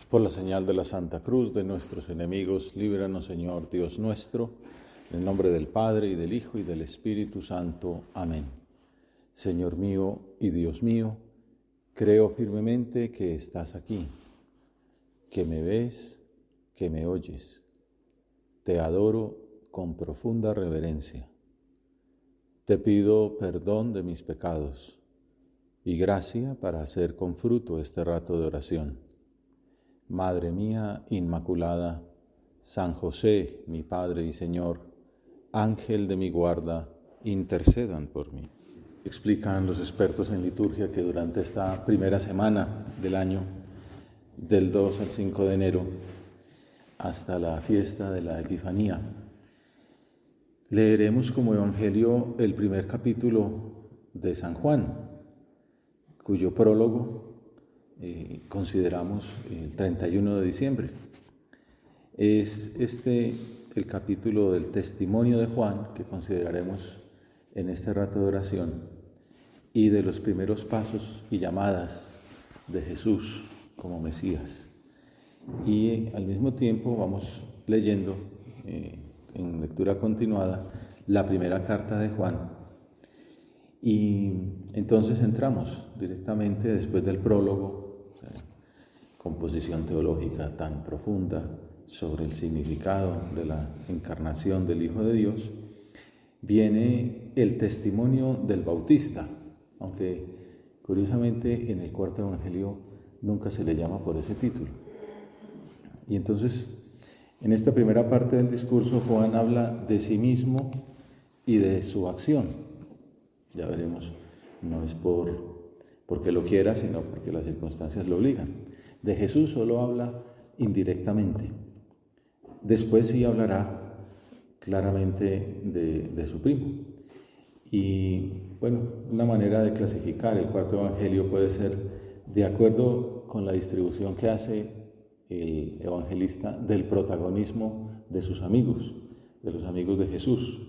Por la señal de la Santa Cruz de nuestros enemigos, líbranos, Señor Dios nuestro, en el nombre del Padre, y del Hijo, y del Espíritu Santo. Amén. Señor mío y Dios mío, creo firmemente que estás aquí, que me ves, que me oyes. Te adoro con profunda reverencia. Te pido perdón de mis pecados y gracia para hacer con fruto este rato de oración. Madre mía Inmaculada, San José, mi Padre y Señor, Ángel de mi guarda, intercedan por mí. Explican los expertos en liturgia que durante esta primera semana del año, del 2 al 5 de enero, hasta la fiesta de la Epifanía, leeremos como evangelio el primer capítulo de San Juan, cuyo prólogo consideramos el 31 de diciembre. Es el capítulo del testimonio de Juan que consideraremos en este rato de oración y de los primeros pasos y llamadas de Jesús como Mesías. Y al mismo tiempo vamos leyendo en lectura continuada la primera carta de Juan. Y entonces entramos directamente después del prólogo, composición teológica tan profunda sobre el significado de la encarnación del Hijo de Dios, viene el testimonio del Bautista, aunque curiosamente en el cuarto evangelio nunca se le llama por ese título. Y entonces, en esta primera parte del discurso, Juan habla de sí mismo y de su acción. Ya veremos, no es porque lo quiera, sino porque las circunstancias lo obligan. De Jesús solo habla indirectamente. Después sí hablará claramente de su primo. Y bueno, una manera de clasificar el cuarto evangelio puede ser de acuerdo con la distribución que hace el evangelista del protagonismo de sus amigos, de los amigos de Jesús.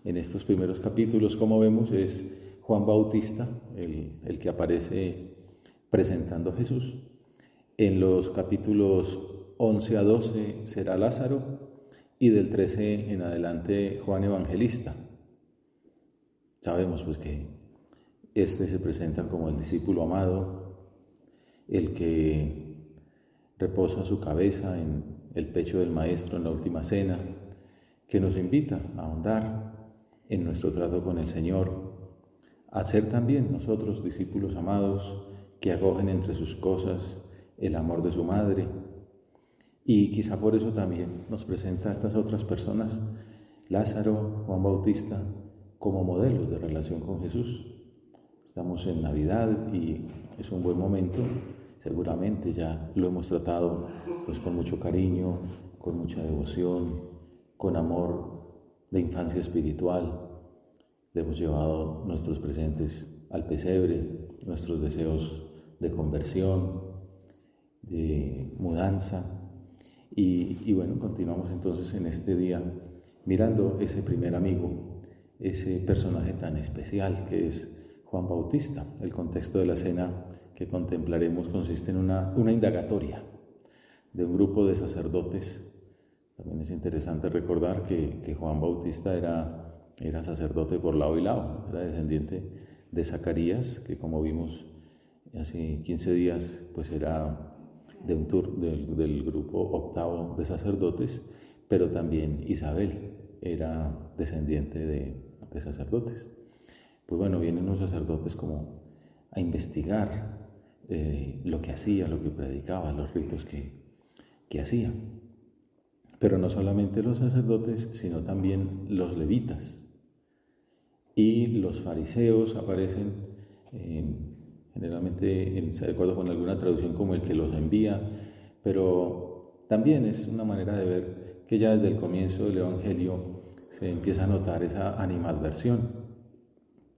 En estos primeros capítulos, como vemos, es Juan Bautista el que aparece presentando a Jesús. En los capítulos 11 a 12 será Lázaro y del 13 en adelante Juan Evangelista. Sabemos pues que este se presenta como el discípulo amado, el que reposa su cabeza en el pecho del Maestro en la última cena, que nos invita a ahondar en nuestro trato con el Señor, a ser también nosotros discípulos amados que acogen entre sus cosas el amor de su madre. Y quizá por eso también nos presenta a estas otras personas, Lázaro, Juan Bautista, como modelos de relación con Jesús. Estamos en Navidad y es un buen momento, seguramente ya lo hemos tratado pues con mucho cariño, con mucha devoción, con amor de infancia espiritual. Le hemos llevado nuestros presentes al pesebre, nuestros deseos de conversión, de mudanza. Y bueno, continuamos entonces en este día mirando ese primer amigo, ese personaje tan especial que es Juan Bautista. El contexto de la cena que contemplaremos consiste en una indagatoria de un grupo de sacerdotes. También es interesante recordar que Juan Bautista era sacerdote por lado y lado, era descendiente de Zacarías, que como vimos hace 15 días, pues era de un del grupo octavo de sacerdotes, pero también Isabel era descendiente de sacerdotes. Pues bueno, vienen los sacerdotes como a investigar lo que hacía, lo que predicaba, los ritos que hacía. Pero no solamente los sacerdotes, sino también los levitas. Y los fariseos aparecen generalmente, de acuerdo con alguna traducción, como el que los envía, pero también es una manera de ver que ya desde el comienzo del Evangelio se empieza a notar esa animadversión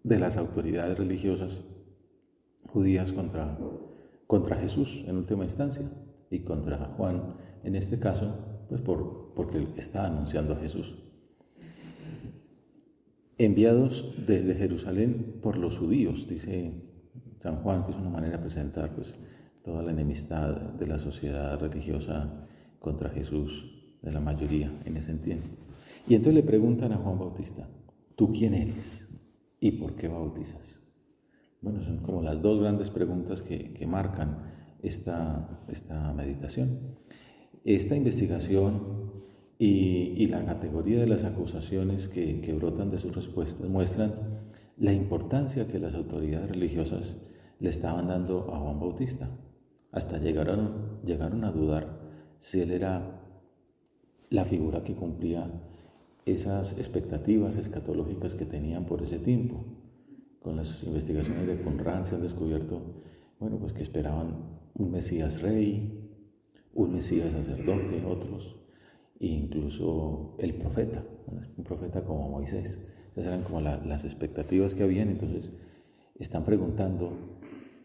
de las autoridades religiosas judías contra Jesús en última instancia y contra Juan en este caso, pues porque está anunciando a Jesús. Enviados desde Jerusalén por los judíos, dice San Juan, que es una manera de presentar pues toda la enemistad de la sociedad religiosa contra Jesús, de la mayoría en ese tiempo. Y entonces le preguntan a Juan Bautista, ¿tú quién eres? ¿Y por qué bautizas? Bueno, son como las dos grandes preguntas que marcan esta meditación. Esta investigación y la categoría de las acusaciones que brotan de sus respuestas muestran la importancia que las autoridades religiosas le estaban dando a Juan Bautista. Hasta llegaron a dudar si él era la figura que cumplía esas expectativas escatológicas que tenían por ese tiempo. Con las investigaciones de Qumran se han descubierto, pues que esperaban un Mesías rey, un Mesías sacerdote, otros, e incluso el profeta, un profeta como Moisés. Esas eran como las expectativas que habían. Entonces están preguntando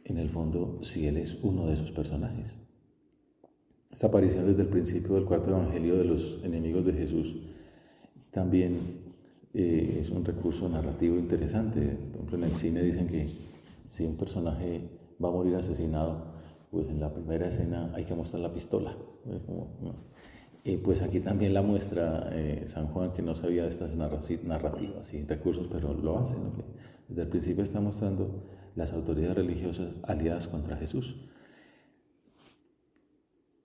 en el fondo si él es uno de esos personajes. Esta aparición desde el principio del cuarto evangelio de los enemigos de Jesús también es un recurso narrativo interesante. Por ejemplo, en el cine dicen que si un personaje va a morir asesinado, pues en la primera escena hay que mostrar la pistola. Pues aquí también la muestra San Juan, que no sabía de estas narrativas y recursos, pero lo hace, ¿no? Desde el principio está mostrando las autoridades religiosas aliadas contra Jesús.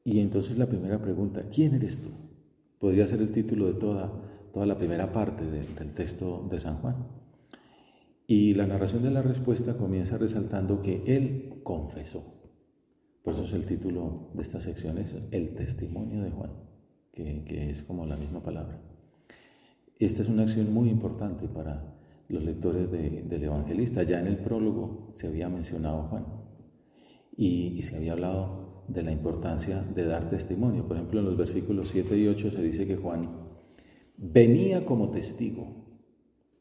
Y entonces la primera pregunta, ¿quién eres tú? Podría ser el título de toda la primera parte del texto de San Juan. Y la narración de la respuesta comienza resaltando que él confesó. Por eso es el título de esta sección, es el testimonio de Juan, que es como la misma palabra. Esta es una acción muy importante para los lectores del evangelista. Ya en el prólogo se había mencionado a Juan y se había hablado de la importancia de dar testimonio. Por ejemplo, en los versículos 7 y 8 se dice que Juan venía como testigo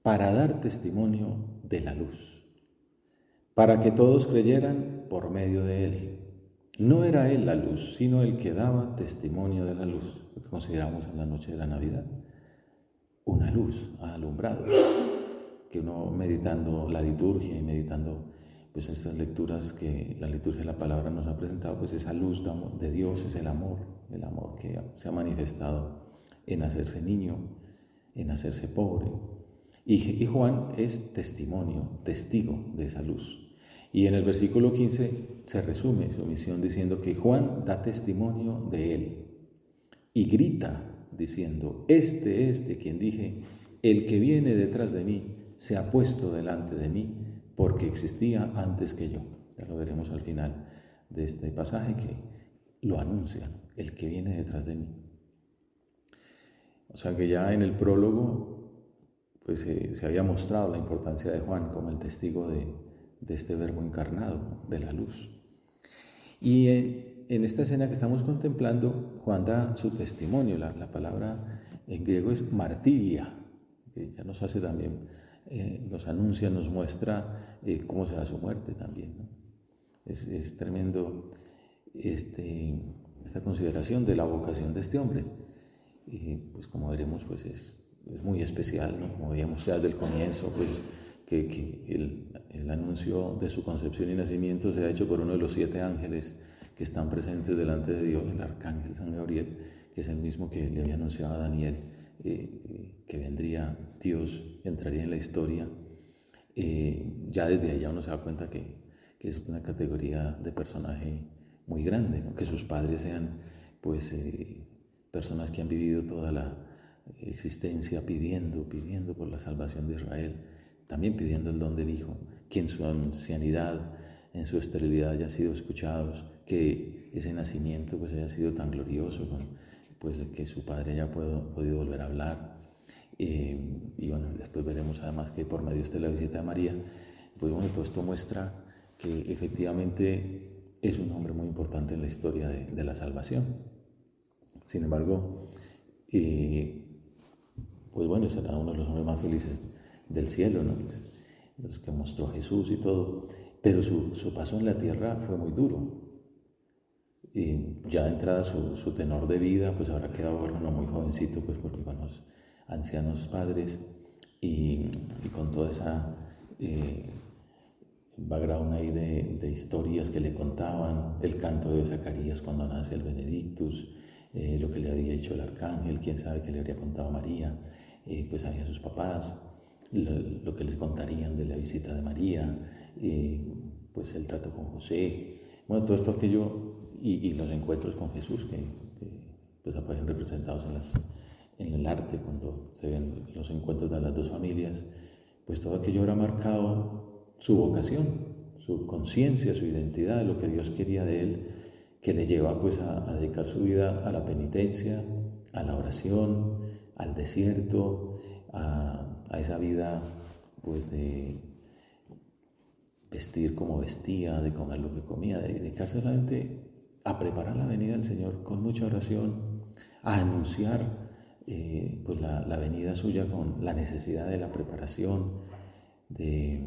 para dar testimonio de la luz, para que todos creyeran por medio de él. No era él la luz, sino el que daba testimonio de la luz, lo que consideramos en la noche de la Navidad. Una luz ha alumbrado, que uno meditando la liturgia y meditando pues estas lecturas que la liturgia de la palabra nos ha presentado, pues esa luz de Dios es el amor que se ha manifestado en hacerse niño, en hacerse pobre. Y Juan es testigo de esa luz. Y en el versículo 15 se resume su misión diciendo que Juan da testimonio de él y grita diciendo, este es de quien dije, el que viene detrás de mí se ha puesto delante de mí porque existía antes que yo. Ya lo veremos al final de este pasaje que lo anuncia, el que viene detrás de mí. O sea que ya en el prólogo pues se había mostrado la importancia de Juan como el testigo de este verbo encarnado, de la luz. Y en esta escena que estamos contemplando, Juan da su testimonio. La palabra en griego es martiria, que ya nos hace también, nos anuncia, nos muestra cómo será su muerte también, ¿no? Es tremendo esta consideración de la vocación de este hombre. Y pues como veremos, pues es muy especial, ¿no? Como veíamos ya desde el comienzo, pues que el anuncio de su concepción y nacimiento se ha hecho por uno de los 7 ángeles que están presentes delante de Dios, el arcángel San Gabriel, que es el mismo que le había anunciado a Daniel, que vendría Dios, entraría en la historia. Ya desde allá uno se da cuenta que es una categoría de personaje muy grande, ¿no? Que sus padres sean pues personas que han vivido toda la existencia pidiendo por la salvación de Israel, también pidiendo el don del Hijo, que en su ancianidad, en su esterilidad hayan sido escuchados, que ese nacimiento pues haya sido tan glorioso, pues que su padre haya podido volver a hablar. Y bueno, después veremos además que por medio de la visita de María, pues bueno, todo esto muestra que efectivamente es un hombre muy importante en la historia de la salvación. Sin embargo, pues bueno, será uno de los hombres más felices del cielo, ¿no? Los que mostró Jesús y todo, pero su paso en la tierra fue muy duro. Y ya de entrada su tenor de vida, pues habrá quedado bueno, muy jovencito, pues porque con los ancianos padres y con toda esa background ahí de historias que le contaban, el canto de Zacarías cuando nace el Benedictus, lo que le había dicho el arcángel, quién sabe qué le habría contado María, pues había sus papás, lo que les contarían de la visita de María, pues el trato con José, bueno, todo esto aquello y los encuentros con Jesús que pues aparecen representados en el arte cuando se ven los encuentros de las dos familias, pues todo aquello habrá marcado su vocación, su conciencia, su identidad, lo que Dios quería de él, que le lleva pues a dedicar su vida a la penitencia, a la oración, al desierto, a esa vida pues de vestir como vestía, de comer lo que comía, de dedicarse solamente a preparar la venida del Señor con mucha oración, a anunciar pues la venida suya con la necesidad de la preparación, de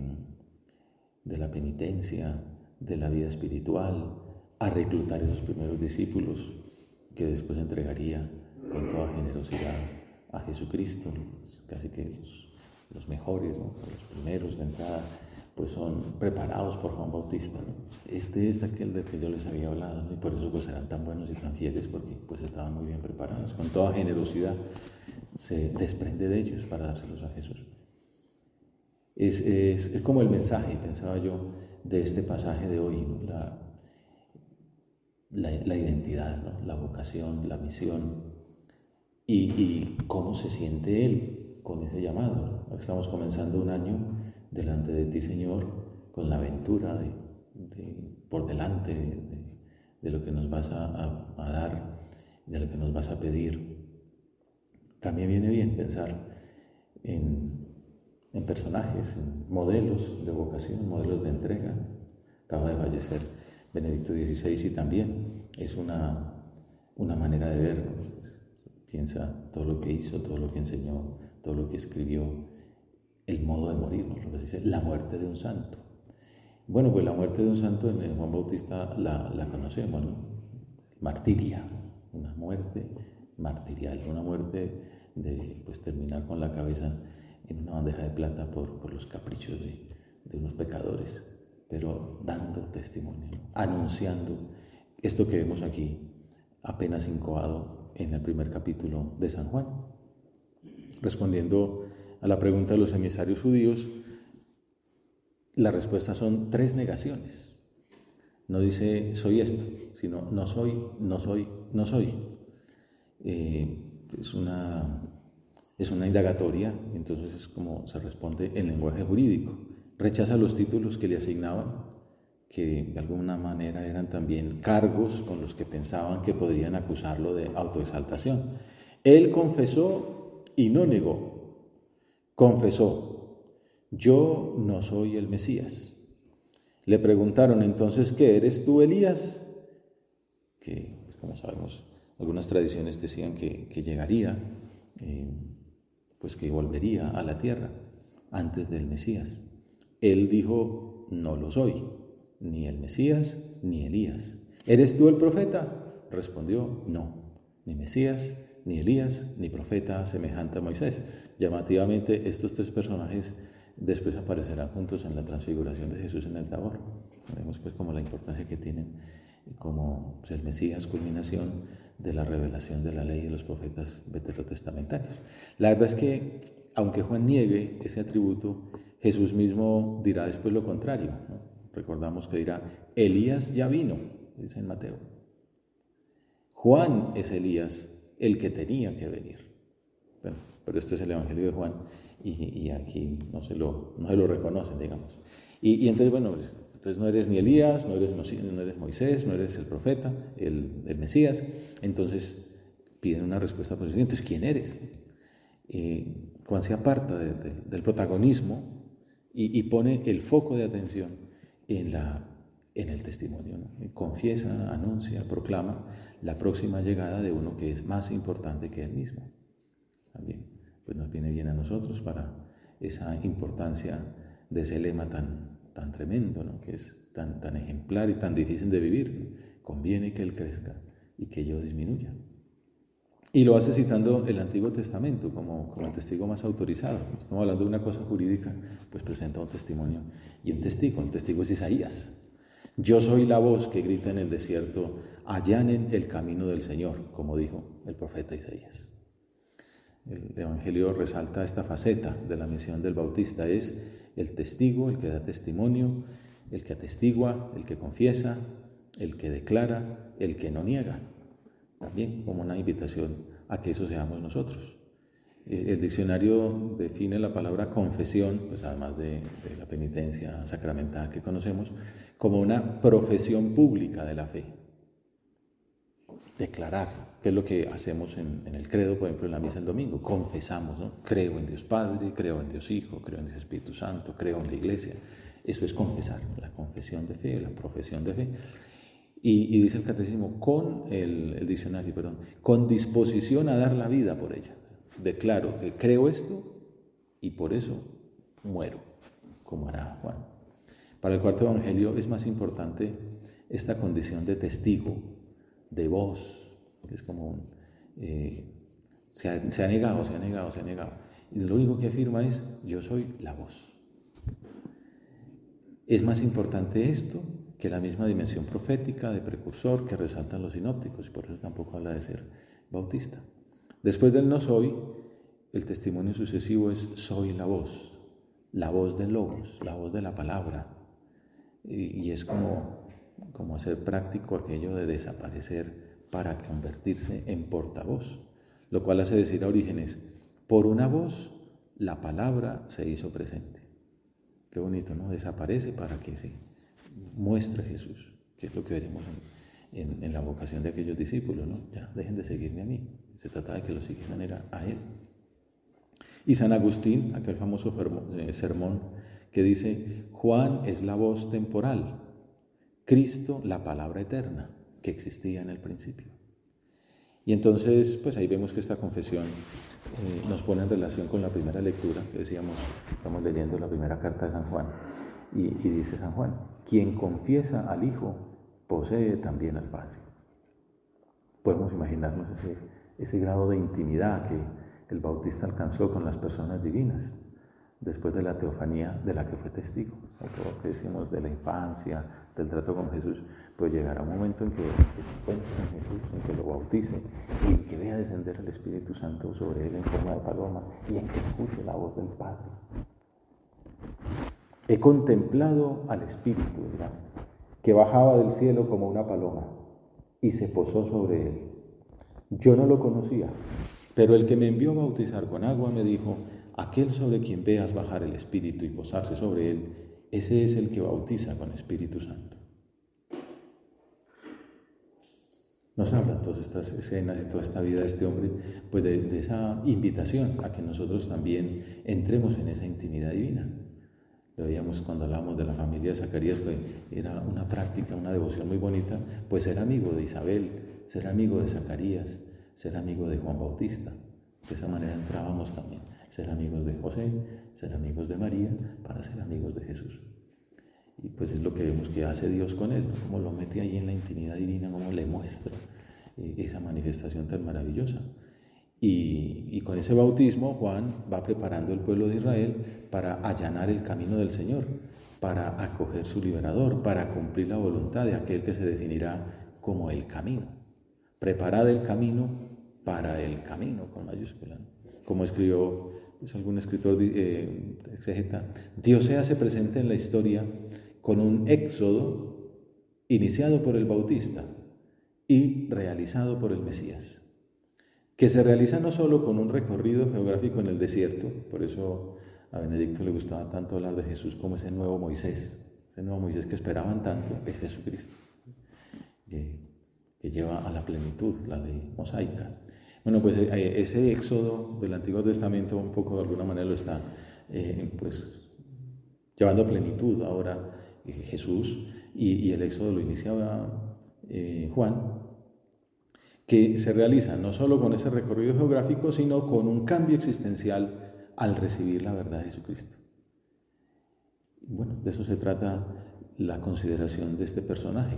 la penitencia, de la vida espiritual, a reclutar esos primeros discípulos que después entregaría con toda generosidad a Jesucristo, casi que los mejores, ¿no? Los primeros de entrada, pues son preparados por Juan Bautista, ¿no? Este es aquel del que yo les había hablado, ¿no? Y por eso pues eran tan buenos y tan fieles, porque pues estaban muy bien preparados, con toda generosidad se desprende de ellos para dárselos a Jesús. Es como el mensaje, pensaba yo, de este pasaje de hoy, ¿no? La identidad, ¿no? La vocación, la misión y cómo se siente él con ese llamado, ¿no? Estamos comenzando un año delante de ti, Señor, con la aventura por delante de lo que nos vas a dar, de lo que nos vas a pedir. También viene bien pensar en personajes, en modelos de vocación, modelos de entrega. Acaba de fallecer Benedicto XVI y también es una manera de ver, ¿no? Piensa todo lo que hizo, todo lo que enseñó, todo lo que escribió, el modo de morir, ¿no? Lo que se dice, la muerte de un santo. Bueno, pues la muerte de un santo en Juan Bautista la conocemos, ¿no? Martiria, una muerte martirial, una muerte de pues terminar con la cabeza en una bandeja de plata por los caprichos de unos pecadores, pero dando testimonio, ¿no? Anunciando esto que vemos aquí, apenas incoado en el primer capítulo de San Juan. Respondiendo a la pregunta de los emisarios judíos, la respuesta son 3 negaciones. No dice soy esto, sino no soy, no soy, no soy. Es una indagatoria, entonces es como se responde en lenguaje jurídico. Rechaza los títulos que le asignaban, que de alguna manera eran también cargos con los que pensaban que podrían acusarlo de autoexaltación. Él confesó y no negó. Confesó, yo no soy el Mesías. Le preguntaron entonces, ¿qué eres tú, Elías? Que, pues, como sabemos, algunas tradiciones decían que llegaría, pues que volvería a la tierra antes del Mesías. Él dijo, no lo soy, ni el Mesías, ni Elías. ¿Eres tú el profeta? Respondió, no, ni Mesías, ni Elías, ni profeta semejante a Moisés. Llamativamente, estos 3 personajes después aparecerán juntos en la transfiguración de Jesús en el Tabor. Vemos pues como la importancia que tienen como pues, el Mesías, culminación de la revelación de la ley y de los profetas veterotestamentarios. La verdad es que, aunque Juan niegue ese atributo, Jesús mismo dirá después lo contrario, ¿no? Recordamos que dirá, Elías ya vino, dice en Mateo. Juan es Elías, el que tenía que venir. Bueno, pero este es el Evangelio de Juan y aquí no se lo reconocen, digamos. Y entonces, bueno, entonces no eres ni Elías, no eres Moisés, no eres el profeta, el Mesías. Entonces piden una respuesta por eso. Entonces, ¿quién eres? Juan se aparta del protagonismo y pone el foco de atención en el testimonio, ¿no? Confiesa, anuncia, proclama la próxima llegada de uno que es más importante que él mismo. También pues nos viene bien a nosotros para esa importancia de ese lema tan tremendo, ¿no? Que es tan ejemplar y tan difícil de vivir, ¿no? Conviene que él crezca y que yo disminuya. Y lo hace citando el Antiguo Testamento como el testigo más autorizado. Estamos hablando de una cosa jurídica, pues presenta un testimonio y un testigo. El testigo es Isaías. Yo soy la voz que grita en el desierto, allanen el camino del Señor, como dijo el profeta Isaías. El Evangelio resalta esta faceta de la misión del Bautista, es el testigo, el que da testimonio, el que atestigua, el que confiesa, el que declara, el que no niega. También como una invitación a que eso seamos nosotros. El diccionario define la palabra confesión, pues además de la penitencia sacramental que conocemos, como una profesión pública de la fe. Declarar, que es lo que hacemos en el credo, por ejemplo, en la misa el domingo. Confesamos, ¿no? Creo en Dios Padre, creo en Dios Hijo, creo en Dios Espíritu Santo, creo en la Iglesia. Eso es confesar, la confesión de fe, la profesión de fe. Y dice el catecismo, el diccionario, con disposición a dar la vida por ella. Declaro que creo esto y por eso muero, como hará Juan. Para el cuarto evangelio es más importante esta condición de testigo, de voz, que es como se ha negado. Y lo único que afirma es, yo soy la voz. Es más importante esto que la misma dimensión profética de precursor que resaltan los sinópticos, y por eso tampoco habla de ser bautista. Después del no soy, el testimonio sucesivo es soy la voz del logos, la voz de la palabra, y es como hacer práctico aquello de desaparecer para convertirse en portavoz, lo cual hace decir a Orígenes, por una voz la palabra se hizo presente. Qué bonito, ¿no? Desaparece para que se muestre Jesús, que es lo que veremos en la vocación de aquellos discípulos, ¿no? Ya, dejen de seguirme a mí. Se trata de que lo siguieran era a Él. Y San Agustín, aquel famoso sermón que dice, Juan es la voz temporal, Cristo la palabra eterna que existía en el principio. Y entonces, pues ahí vemos que esta confesión nos pone en relación con la primera lectura que decíamos, estamos leyendo la primera carta de San Juan, y dice San Juan, quien confiesa al Hijo posee también al Padre. Podemos imaginarnos ese grado de intimidad que el Bautista alcanzó con las personas divinas, después de la teofanía de la que fue testigo. Todo lo que decimos de la infancia, del trato con Jesús, pues llegará un momento en que se encuentre con Jesús, en que lo bautice y que vea descender el Espíritu Santo sobre él en forma de paloma y en que escuche la voz del Padre. He contemplado al Espíritu, ¿verdad?, que bajaba del cielo como una paloma y se posó sobre él. Yo no lo conocía, pero el que me envió a bautizar con agua me dijo, aquel sobre quien veas bajar el Espíritu y posarse sobre él, ese es el que bautiza con Espíritu Santo. Nos hablan todas estas escenas y toda esta vida de este hombre, pues de esa invitación a que nosotros también entremos en esa intimidad divina. Lo veíamos cuando hablábamos de la familia de Zacarías, que era una práctica, una devoción muy bonita, pues ser amigo de Isabel, ser amigo de Zacarías, ser amigo de Juan Bautista. De esa manera entrábamos también, ser amigos de José, ser amigos de María, para ser amigos de Jesús. Y pues es lo que vemos que hace Dios con él, ¿no? Cómo lo mete ahí en la intimidad divina, cómo le muestra esa manifestación tan maravillosa. Y con ese bautismo Juan va preparando el pueblo de Israel para allanar el camino del Señor, para acoger su liberador, para cumplir la voluntad de aquel que se definirá como el camino. Preparad el camino para el camino, con mayúscula. Como escribió algún escritor exegeta, Dios se hace presente en la historia con un éxodo iniciado por el Bautista y realizado por el Mesías, que se realiza no solo con un recorrido geográfico en el desierto, por eso a Benedicto le gustaba tanto hablar de Jesús como ese nuevo Moisés que esperaban tanto, es Jesucristo, que lleva a la plenitud la ley mosaica. Bueno, pues ese éxodo del Antiguo Testamento un poco de alguna manera lo está pues llevando a plenitud ahora Jesús, y el éxodo lo iniciaba Juan, que se realiza no solo con ese recorrido geográfico, sino con un cambio existencial al recibir la verdad de Jesucristo. Bueno, de eso se trata la consideración de este personaje,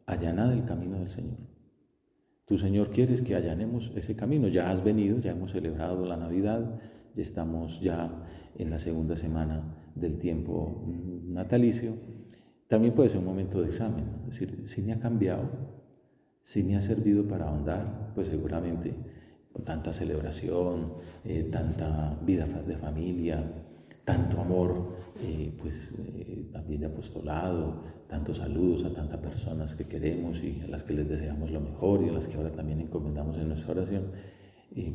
allanad el camino del Señor. Tu Señor quieres que allanemos ese camino. Ya has venido, ya hemos celebrado la Navidad, ya estamos ya en la segunda semana del tiempo natalicio. También puede ser un momento de examen, es decir, si me ha cambiado, si me ha servido para ahondar, pues seguramente con tanta celebración, tanta vida de familia, tanto amor, también de apostolado, tantos saludos a tantas personas que queremos y a las que les deseamos lo mejor y a las que ahora también encomendamos en nuestra oración,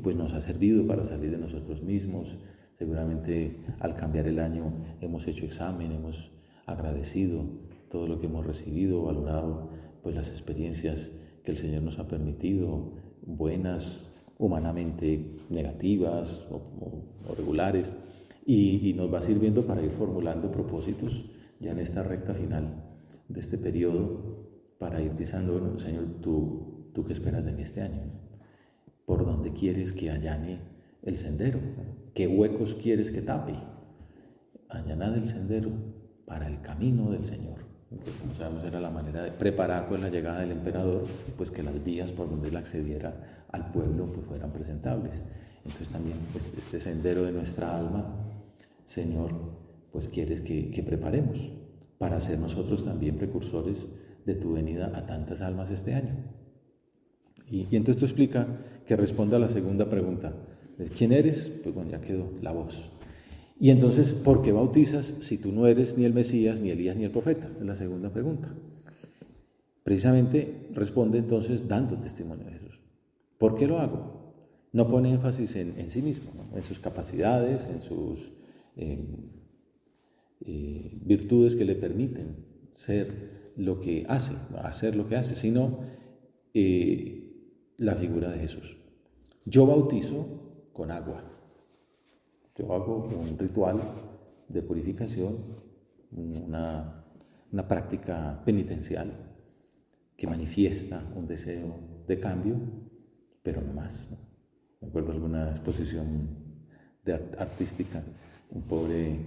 pues nos ha servido para salir de nosotros mismos. Seguramente al cambiar el año hemos hecho examen, hemos agradecido todo lo que hemos recibido, valorado pues las experiencias que el Señor nos ha permitido, buenas, humanamente negativas o regulares, y nos va sirviendo para ir formulando propósitos ya en esta recta final de este periodo, para ir pensando, bueno, Señor, ¿tú qué esperas de mí este año? ¿Por dónde quieres que allane el sendero? ¿Qué huecos quieres que tape? Allanad el sendero para el camino del Señor, que como sabemos era la manera de preparar pues la llegada del emperador, y pues que las vías por donde él accediera al pueblo pues fueran presentables. Entonces también este sendero de nuestra alma, Señor, pues quieres que preparemos para ser nosotros también precursores de tu venida a tantas almas este año. Y entonces tú explica que responda a la segunda pregunta. ¿Quién eres? Pues bueno, ya quedó la voz. Y entonces, ¿por qué bautizas si tú no eres ni el Mesías, ni Elías, ni el profeta? Es la segunda pregunta. Precisamente responde entonces dando testimonio de Jesús. ¿Por qué lo hago? No pone énfasis en sí mismo, ¿no? En sus capacidades, en sus virtudes que le permiten ser lo que hace, hacer lo que hace, sino la figura de Jesús. Yo bautizo con agua. Yo hago un ritual de purificación, una práctica penitencial que manifiesta un deseo de cambio, pero no más, ¿no? Me acuerdo de alguna exposición artística, un pobre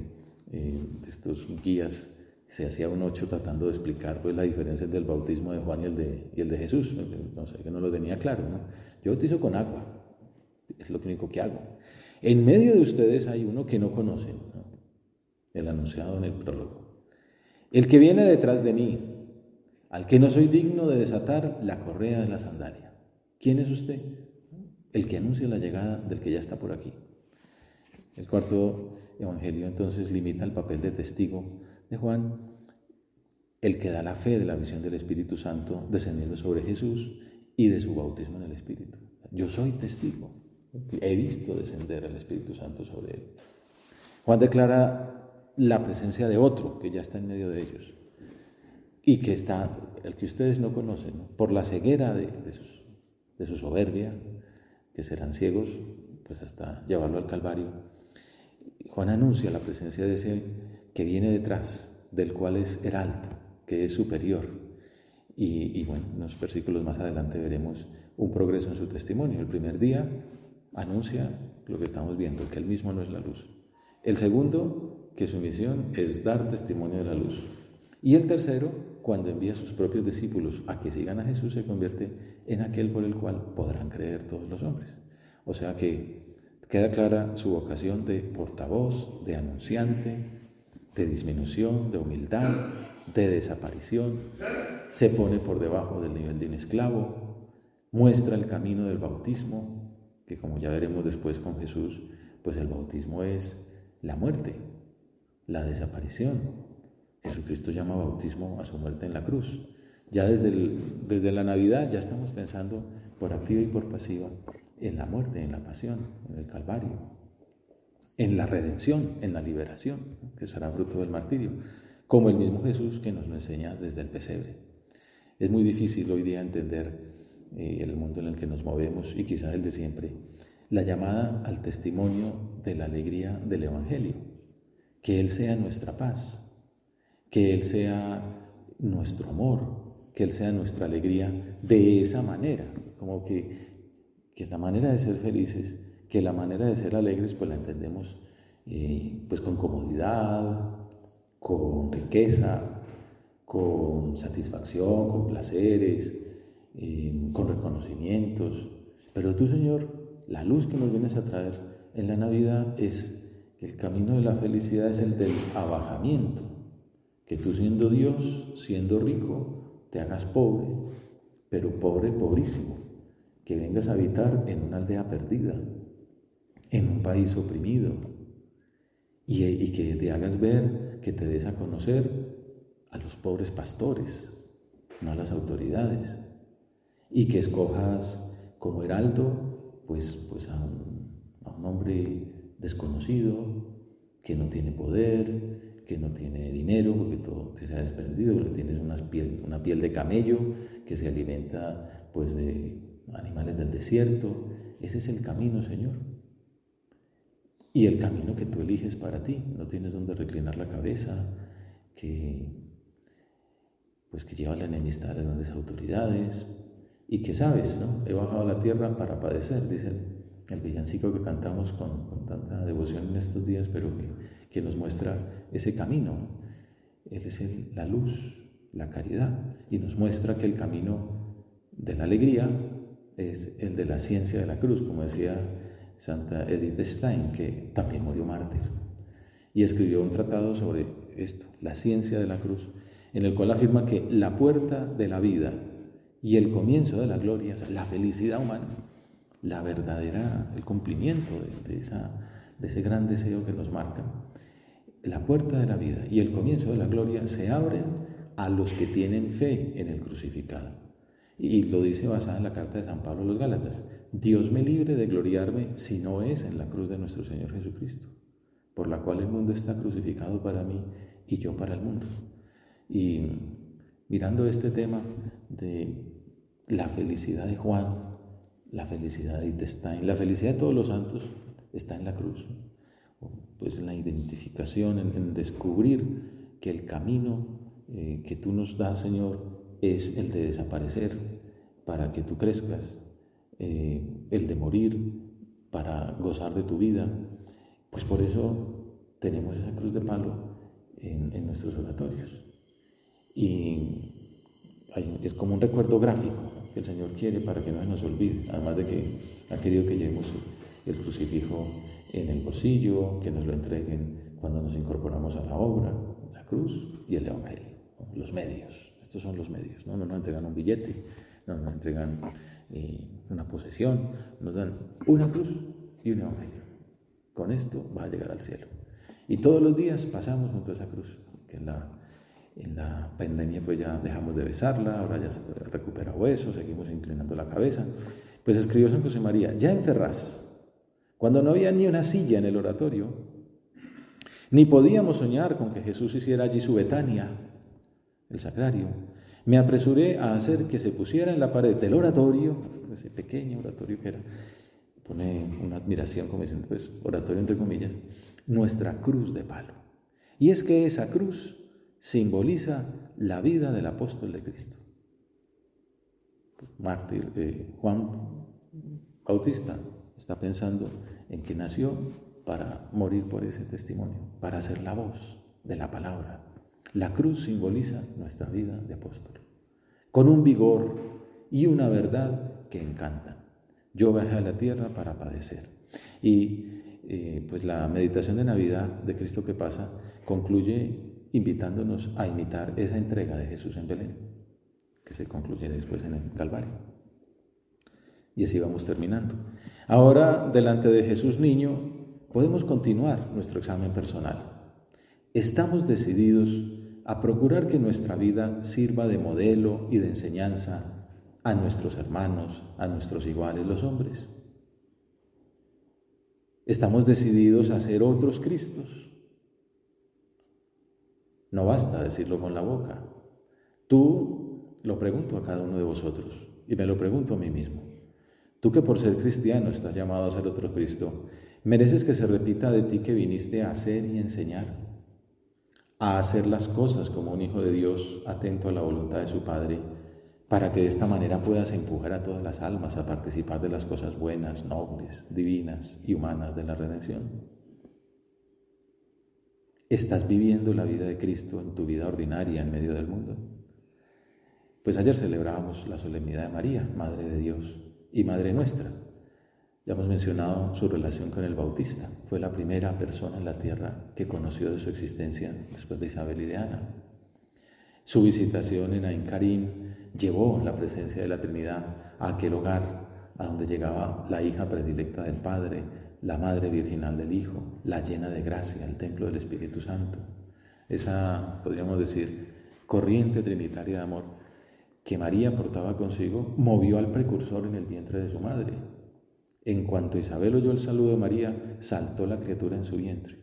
de estos guías se hacía un 8 tratando de explicar pues la diferencia entre el bautismo de Juan y el de Jesús. No sé, que no lo tenía claro, ¿no? Yo bautizo con agua, es lo único que hago. En medio de ustedes hay uno que no conocen, ¿no? El anunciado en el prólogo. El que viene detrás de mí, al que no soy digno de desatar la correa de la sandalia. ¿Quién es usted? El que anuncia la llegada del que ya está por aquí. El cuarto evangelio entonces limita el papel de testigo de Juan, el que da la fe de la visión del Espíritu Santo descendiendo sobre Jesús y de su bautismo en el Espíritu. Yo soy testigo, he visto descender el Espíritu Santo sobre él. Juan declara la presencia de otro que ya está en medio de ellos y que está, el que ustedes no conocen, ¿no? Por la ceguera de su soberbia, que serán ciegos pues hasta llevarlo al Calvario. Juan anuncia la presencia de ese que viene detrás, del cual es heraldo, que es superior. Y bueno, en unos versículos más adelante veremos un progreso en su testimonio. El primer día anuncia lo que estamos viendo, que él mismo no es la luz. El segundo, que su misión es dar testimonio de la luz. Y el tercero, cuando envía a sus propios discípulos a que sigan a Jesús, se convierte en aquel por el cual podrán creer todos los hombres. O sea que queda clara su vocación de portavoz, de anunciante, de disminución, de humildad, de desaparición. Se pone por debajo del nivel de un esclavo, muestra el camino del bautismo, que como ya veremos después con Jesús, pues el bautismo es la muerte, la desaparición. Jesucristo llama bautismo a su muerte en la cruz. Ya desde la Navidad ya estamos pensando por activa y por pasiva en la muerte, en la pasión, en el Calvario, en la redención, en la liberación, que será fruto del martirio, como el mismo Jesús que nos lo enseña desde el pesebre. Es muy difícil hoy día entender el mundo en el que nos movemos y quizás el de siempre, la llamada al testimonio de la alegría del Evangelio, que Él sea nuestra paz, que Él sea nuestro amor, que Él sea nuestra alegría de esa manera, como que la manera de ser felices, que la manera de ser alegres, pues la entendemos pues con comodidad, con riqueza, con satisfacción, con placeres, con reconocimientos. Pero tú, Señor, la luz que nos vienes a traer en la Navidad es que el camino de la felicidad es el del abajamiento, que tú siendo Dios, siendo rico, te hagas pobre, pero pobre, pobrísimo, que vengas a habitar en una aldea perdida, en un país oprimido, y que te hagas ver, que te des a conocer a los pobres pastores, no a las autoridades, y que escojas como heraldo pues a un hombre desconocido, que no tiene poder, que no tiene dinero, porque todo se ha desprendido, porque tienes una piel de camello que se alimenta pues de animales del desierto. Ese es el camino, Señor. Y el camino que tú eliges para ti, no tienes donde reclinar la cabeza, que lleva la enemistad a las grandes autoridades, y que sabes, ¿no? He bajado a la tierra para padecer, dice el villancico que cantamos con tanta devoción en estos días, pero que nos muestra ese camino. Él es la luz, la caridad, y nos muestra que el camino de la alegría es el de la ciencia de la cruz, como decía Santa Edith Stein, que también murió mártir, y escribió un tratado sobre esto, la ciencia de la cruz, en el cual afirma que la puerta de la vida y el comienzo de la gloria, o sea, la felicidad humana, la verdadera, el cumplimiento de ese gran deseo que nos marca, la puerta de la vida y el comienzo de la gloria se abren a los que tienen fe en el crucificado. Y lo dice basada en la carta de San Pablo a los Gálatas: Dios me libre de gloriarme si no es en la cruz de nuestro Señor Jesucristo, por la cual el mundo está crucificado para mí y yo para el mundo. Y mirando este tema de la felicidad de Juan, la felicidad de Edith Stein, la felicidad de todos los santos está en la cruz, pues en la identificación, en descubrir que el camino que tú nos das, Señor, es el de desaparecer para que tú crezcas, el de morir para gozar de tu vida. Pues por eso tenemos esa cruz de palo en nuestros oratorios. Y es como un recuerdo gráfico que el Señor quiere para que no se nos olvide, además de que ha querido que llevemos el crucifijo en el bolsillo, que nos lo entreguen cuando nos incorporamos a la obra, la cruz y el Evangelio, los medios. Estos son los medios, ¿no? No nos entregan un billete, no nos entregan una posesión, nos dan una cruz y un Evangelio. Con esto va a llegar al cielo. Y todos los días pasamos junto a esa cruz, que en la pandemia pues ya dejamos de besarla, ahora ya se recupera hueso, seguimos inclinando la cabeza. Pues escribió San José María: ya en Ferraz, cuando no había ni una silla en el oratorio, ni podíamos soñar con que Jesús hiciera allí su Betania, el sagrario, me apresuré a hacer que se pusiera en la pared del oratorio, ese pequeño oratorio que era, pone una admiración como diciendo, pues, oratorio entre comillas, nuestra cruz de palo. Y es que esa cruz simboliza la vida del apóstol de Cristo. Mártir, Juan Bautista está pensando en que nació para morir por ese testimonio, para ser la voz de la palabra. La cruz simboliza nuestra vida de apóstol, con un vigor y una verdad que encantan. Yo bajé a la tierra para padecer. Y pues la meditación de Navidad de Cristo que pasa concluye invitándonos a imitar esa entrega de Jesús en Belén, que se concluye después en el Calvario. Y así vamos terminando. Ahora, delante de Jesús niño, podemos continuar nuestro examen personal. ¿Estamos decididos a procurar que nuestra vida sirva de modelo y de enseñanza a nuestros hermanos, a nuestros iguales, los hombres? ¿Estamos decididos a ser otros Cristos? No basta decirlo con la boca. Tú, lo pregunto a cada uno de vosotros, y me lo pregunto a mí mismo. Tú que por ser cristiano estás llamado a ser otro Cristo, ¿mereces que se repita de ti que viniste a hacer y enseñar? A hacer las cosas como un hijo de Dios atento a la voluntad de su Padre, para que de esta manera puedas empujar a todas las almas a participar de las cosas buenas, nobles, divinas y humanas de la redención. ¿Estás viviendo la vida de Cristo en tu vida ordinaria en medio del mundo? Pues ayer celebrábamos la solemnidad de María, Madre de Dios y Madre nuestra. Ya hemos mencionado su relación con el Bautista. Fue la primera persona en la tierra que conoció de su existencia después de Isabel y de Ana. Su visitación en Ain Karim llevó la presencia de la Trinidad a aquel hogar a donde llegaba la hija predilecta del Padre, la Madre Virginal del Hijo, la llena de gracia, el templo del Espíritu Santo. Esa, podríamos decir, corriente trinitaria de amor que María portaba consigo, movió al precursor en el vientre de su madre. En cuanto Isabel oyó el saludo de María, saltó la criatura en su vientre.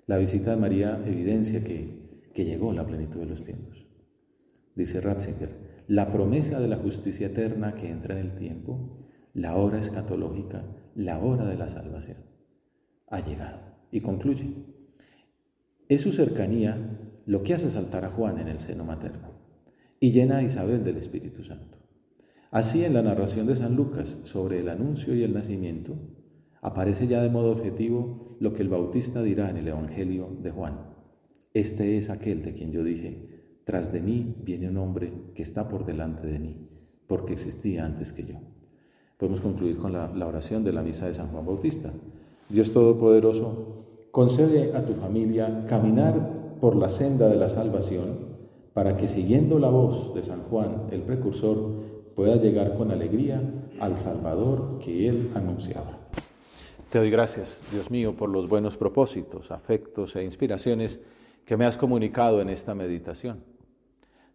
La visita de María evidencia que llegó la plenitud de los tiempos. Dice Ratzinger, la promesa de la justicia eterna que entra en el tiempo, la hora escatológica, la hora de la salvación, ha llegado. Y concluye, es su cercanía lo que hace saltar a Juan en el seno materno y llena a Isabel del Espíritu Santo. Así, en la narración de San Lucas sobre el anuncio y el nacimiento, aparece ya de modo objetivo lo que el Bautista dirá en el Evangelio de Juan. Este es aquel de quien yo dije, tras de mí viene un hombre que está por delante de mí, porque existía antes que yo. Podemos concluir con la oración de la misa de San Juan Bautista. Dios Todopoderoso, concede a tu familia caminar por la senda de la salvación, para que siguiendo la voz de San Juan, el precursor, pueda llegar con alegría al Salvador que él anunciaba. Te doy gracias, Dios mío, por los buenos propósitos, afectos e inspiraciones que me has comunicado en esta meditación.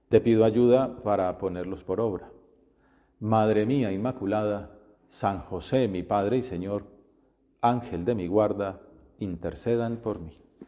Te pido ayuda para ponerlos por obra. Madre mía Inmaculada, San José, mi Padre y Señor, Ángel de mi guarda, intercedan por mí.